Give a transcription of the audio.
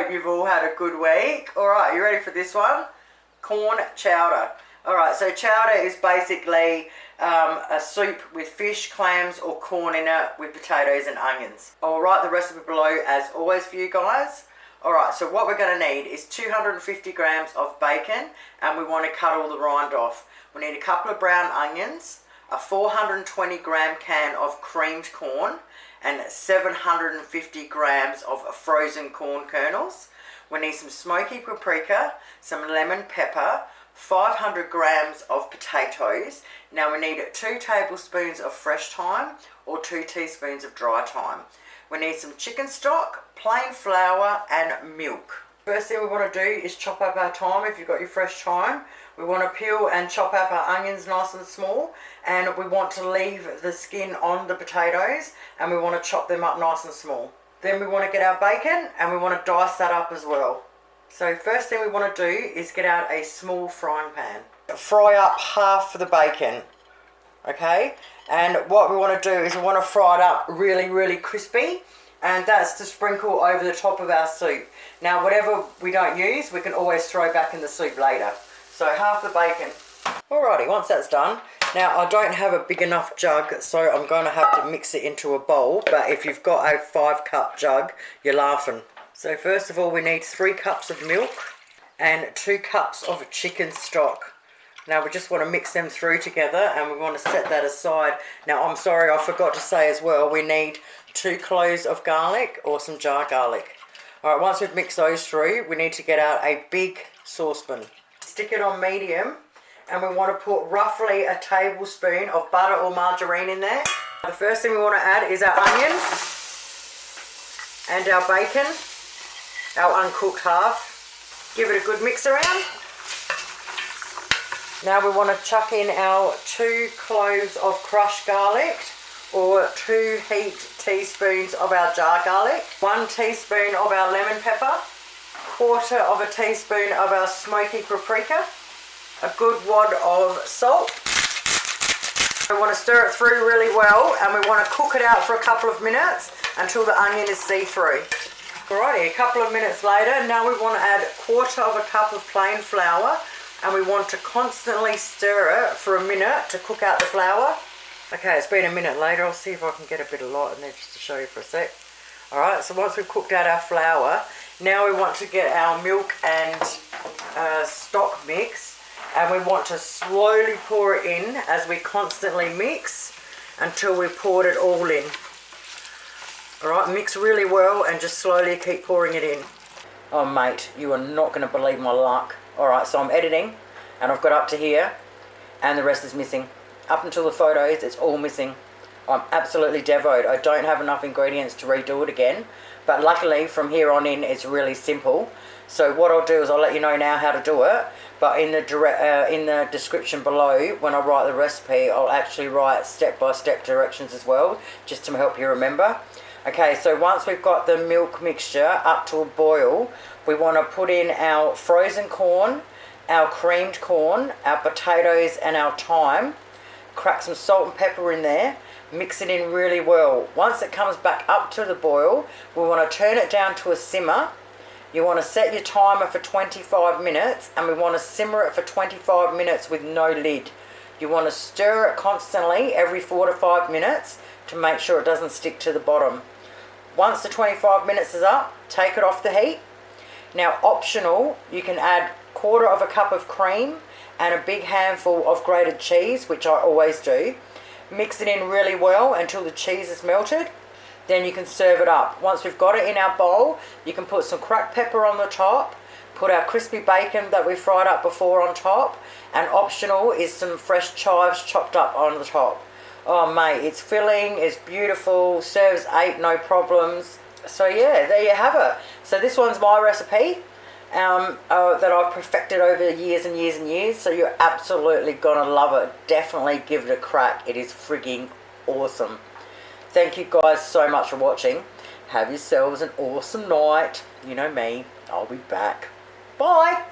hope you've all had a good week. Alright, you ready for this one? Corn chowder. Alright, so chowder is basically a soup with fish, clams or corn in it with potatoes and onions. I'll write the recipe below as always for you guys. Alright, so what we're going to need is 250 grams of bacon, and we want to cut all the rind off. We need a couple of brown onions, a 420 gram can of creamed corn, and 750 grams of frozen corn kernels. We need some smoky paprika, some lemon pepper, 500 grams of potatoes. Now we need 2 tablespoons of fresh thyme or 2 teaspoons of dry thyme. We need some chicken stock, plain flour and milk. First thing we want to do is chop up our thyme. If you've got your fresh thyme, we want to peel and chop up our onions nice and small, and we want to leave the skin on the potatoes, and we want to chop them up nice and small. Then we want to get our bacon and we want to dice that up as well. So first thing we want to do is get out a small frying pan. Fry up half of the bacon, okay? And what we want to do is we want to fry it up really crispy, and that's to sprinkle over the top of our soup. Now whatever we don't use, we can always throw back in the soup later. So half the bacon. Alrighty, once that's done, now I don't have a big enough jug, so I'm going to have to mix it into a bowl, but if you've got a 5-cup jug, you're laughing. So first of all, we need 3 cups of milk and 2 cups of chicken stock. Now we just want to mix them through together, and we want to set that aside. Now I'm sorry, I forgot to say as well, we need 2 cloves of garlic or some jar garlic. Alright, once we've mixed those through, we need to get out a big saucepan. Stick it on medium, and we want to put roughly a tablespoon of butter or margarine in there. The first thing we want to add is our onion and our bacon, our uncooked half. Give it a good mix around. Now we want to chuck in our 2 cloves of crushed garlic or 2 heaped teaspoons of our jar garlic, 1 teaspoon of our lemon pepper, 1/4 of a teaspoon of our smoky paprika, a good wad of salt. We want to stir it through really well, and we want to cook it out for a couple of minutes until the onion is see-through. Alrighty, a couple of minutes later, now we want to add 1/4 of a cup of plain flour, and we want to constantly stir it for a minute to cook out the flour. Okay, it's been a minute later. I'll see if I can get a bit of light in there just to show you for a sec. Alright, so once we've cooked out our flour, now we want to get our milk and stock mix, and we want to slowly pour it in as we constantly mix until we've poured it all in. Alright, mix really well and just slowly keep pouring it in. Oh mate, you are not going to believe my luck. Alright, so I'm editing and I've got up to here and the rest is missing. Up until the photos, it's all missing. I'm absolutely devoted. I don't have enough ingredients to redo it again, but luckily from here on in it's really simple. So what I'll do is I'll let you know now how to do it, but in the description below, when I write the recipe, I'll actually write step-by-step directions as well, just to help you remember. Okay, so once we've got the milk mixture up to a boil, we want to put in our frozen corn, our creamed corn, our potatoes and our thyme. Crack some salt and pepper in there, mix it in really well. Once it comes back up to the boil, we want to turn it down to a simmer. You want to set your timer for 25 minutes, and we want to simmer it for 25 minutes with no lid. You want to stir it constantly every 4 to 5 minutes to make sure it doesn't stick to the bottom. Once the 25 minutes is up, take it off the heat. Now optional, you can add 1/4 of a cup of cream and a big handful of grated cheese, which I always do. Mix it in really well until the cheese is melted. Then you can serve it up. Once we've got it in our bowl, you can put some cracked pepper on the top, put our crispy bacon that we fried up before on top, and optional is some fresh chives chopped up on the top. Oh mate, it's filling, it's beautiful, serves 8, no problems. So yeah, there you have it. So this one's my recipe that I've perfected over years and years and years, so you're absolutely gonna love it. Definitely give it a crack. It is frigging awesome. Thank you guys so much for watching. Have yourselves an awesome night. You know me, I'll be back. Bye.